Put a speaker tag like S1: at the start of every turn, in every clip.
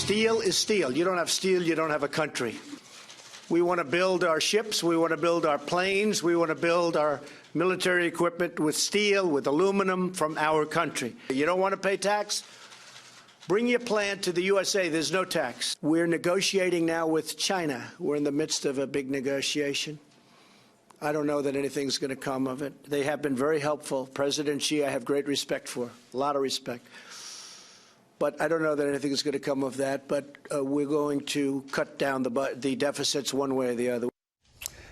S1: Steel is steel. You don't have steel, you don't have a country. We want to build our ships. We want to build our planes. We want to build our military equipment with steel, with aluminum from our country. You don't want to pay tax? Bring your plant to the USA. There's no tax. We're negotiating now with China. We're in the midst of a big negotiation. I don't know that anything's going to come of it. They have been very helpful. President Xi, I have great respect for, a lot of respect. But I don't know that anything is going to come of that. But we're going to cut down the deficits one way or the other.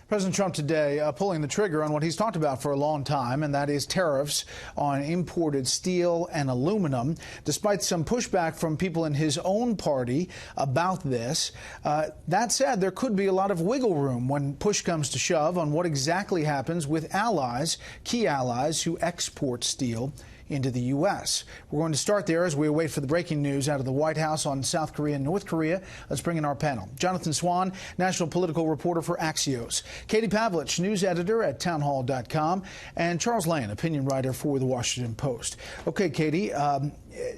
S2: President Trump today pulling the trigger on what he's talked about for a long time, and that is tariffs on imported steel and aluminum. Despite some pushback from people in his own party about this, that said, there could be a lot of wiggle room when push comes to shove on what exactly happens with allies, key allies who export steel into the U.S. We're going to start there as we wait for the breaking news out of the White House on South Korea and North Korea. Let's bring in our panel. Jonathan Swan, national political reporter for Axios. Katie Pavlich, news editor at townhall.com. And Charles Lane, opinion writer for The Washington Post. Okay, Katie,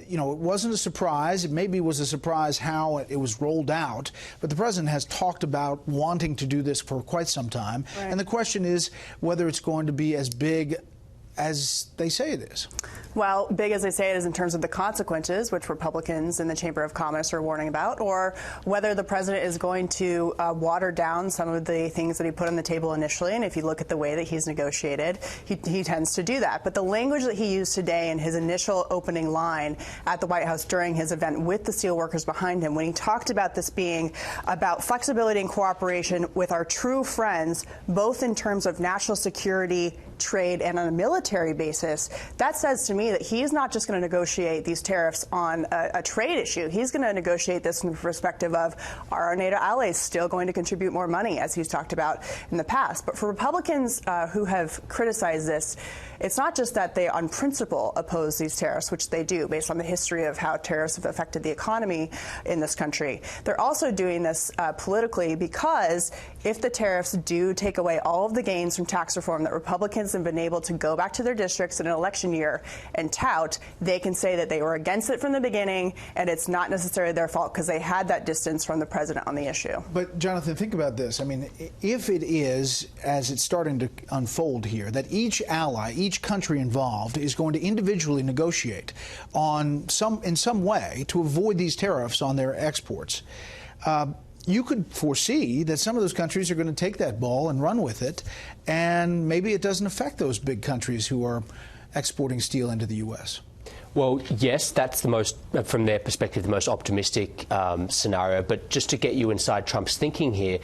S2: you know, it wasn't a surprise. It maybe was a surprise how it was rolled out. But the president has talked about wanting to do this for quite some time. Right. And the question is whether it's going to be as big as they say it is.
S3: Well, big as they say it is in terms of the consequences, which Republicans in the Chamber of Commerce are warning about, or whether the president is going to water down some of the things that he put on the table initially. And if you look at the way that he's negotiated, he tends to do that. But the language that he used today in his initial opening line at the White House during his event with the steelworkers behind him, when he talked about this being about flexibility and cooperation with our true friends, both in terms of national security, trade, and on a military basis, that says to me that he's not just going to negotiate these tariffs on a trade issue. He's going to negotiate this from the perspective of, are our NATO allies still going to contribute more money, as he's talked about in the past? But for Republicans who have criticized this, it's not just that they on principle oppose these tariffs, which they do based on the history of how tariffs have affected the economy in this country. They're also doing this politically because if the tariffs do take away all of the gains from tax reform that Republicans have been able to go back to their districts in an election year and tout, they can say that they were against it from the beginning and it's not necessarily their fault because they had that distance from the president on the issue.
S2: But Jonathan, think about this. I mean, if it is, as it's starting to unfold here, that each ally, each country involved is going to individually negotiate on in some way to avoid these tariffs on their exports, you could foresee that some of those countries are going to take that ball and run with it, and maybe it doesn't affect those big countries who are exporting steel into the U.S.
S4: Well, yes, that's the most, from their perspective, the most optimistic scenario. But just to get you inside Trump's thinking here,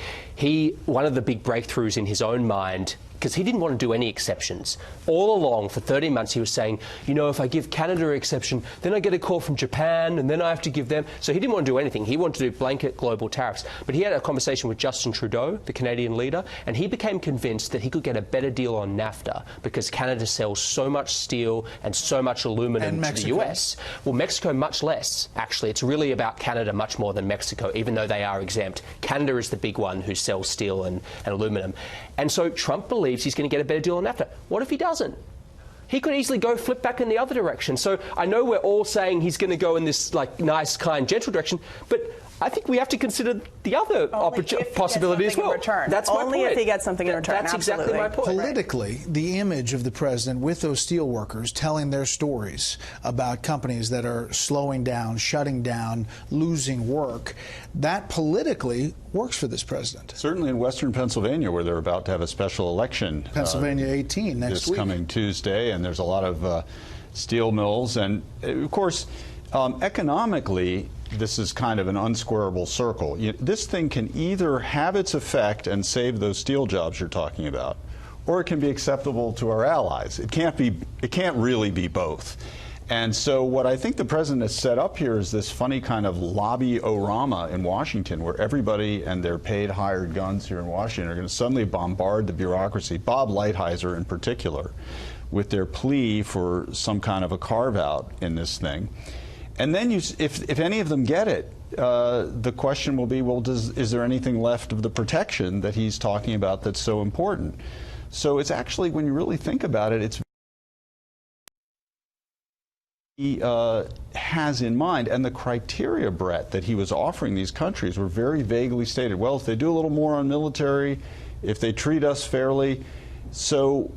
S4: one of the big breakthroughs in his own mind, because he didn't want to do any exceptions. All along, for 30 months, he was saying, you know, if I give Canada an exception, then I get a call from Japan, and then I have to give them. So he didn't want to do anything. He wanted to do blanket global tariffs. But he had a conversation with Justin Trudeau, the Canadian leader, and he became convinced that he could get a better deal on NAFTA because Canada sells so much steel and so much aluminum to the US. Well, Mexico much less, actually. It's really about Canada much more than Mexico, even though they are exempt. Canada is the big one who sells steel and aluminum. And so Trump believes he's going to get a better deal on NAFTA. What if he doesn't? He could easily go flip back in the other direction. So I know we're all saying he's going to go in this like nice, kind, gentle direction, but I think we have to consider the other possibility as well.
S3: That's only if he gets something in return.
S4: That's exactly my point.
S2: Politically, the image of the president with those steelworkers telling their stories about companies that are slowing down, shutting down, losing work, that politically works for this president.
S5: Certainly in western Pennsylvania, where they're about to have a special election.
S2: Pennsylvania 18 next week.
S5: This coming Tuesday, and there's a lot of steel mills. And, of course, economically, this is kind of an unsquarable circle. This thing can either have its effect and save those steel jobs you're talking about, or it can be acceptable to our allies. It can't really be both. And so what I think the president has set up here is this funny kind of lobby-orama in Washington, where everybody and their paid hired guns here in Washington are going to suddenly bombard the bureaucracy, Bob Lighthizer in particular, with their plea for some kind of a carve-out in this thing. And then if any of them get it, the question will be, well, is there anything left of the protection that he's talking about that's so important? So it's actually, when you really think about it, it's he has in mind, and the criteria, Brett, that he was offering these countries were very vaguely stated. Well, if they do a little more on military, if they treat us fairly. So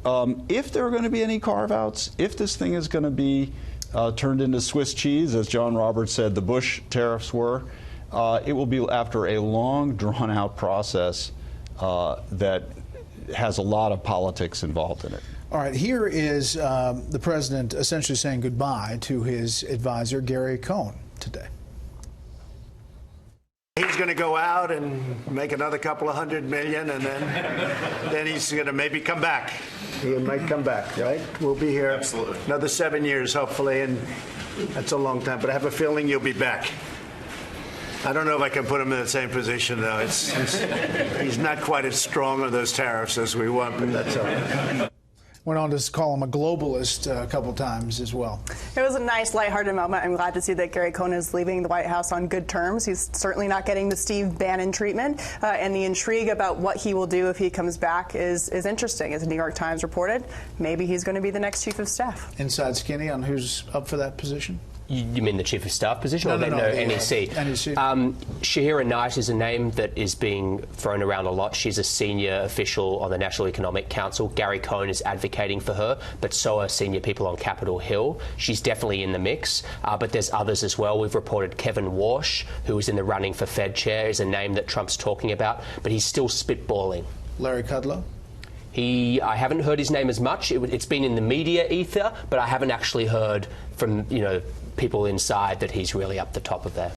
S5: if there are going to be any carve-outs, if this thing is going to be turned into Swiss cheese, as John Roberts said the Bush tariffs were, it will be after a long, drawn-out process that has a lot of politics involved in it.
S2: All right, here is the president essentially saying goodbye to his advisor, Gary Cohn, today.
S1: He's going to go out and make another couple of $100 million, and then he's going to maybe come back. He might come back, right? We'll be here another 7 years, hopefully, and that's a long time. But I have a feeling you'll be back. I don't know if I can put him in the same position, though. He's not quite as strong on those tariffs as we want, but that's okay.
S2: Went on to call him a globalist a couple times as well.
S3: It was a nice, lighthearted moment. I'm glad to see that Gary Cohn is leaving the White House on good terms. He's certainly not getting the Steve Bannon treatment, and the intrigue about what he will do if he comes back is interesting. As the New York Times reported, maybe he's going to be the next chief of staff.
S2: Inside skinny on who's up for that position?
S4: You mean the chief of staff position?
S2: No,
S4: or
S2: no,
S4: NEC.
S2: NEC.
S4: Shahira Knight is a name that is being thrown around a lot. She's a senior official on the National Economic Council. Gary Cohn is advocating for her, but so are senior people on Capitol Hill. She's definitely in the mix, but there's others as well. We've reported Kevin Walsh, who is in the running for Fed chair, is a name that Trump's talking about, but he's still spitballing.
S2: Larry Kudlow?
S4: I haven't heard his name as much. It's been in the media ether, but I haven't actually heard from, people inside that he's really up the top of that.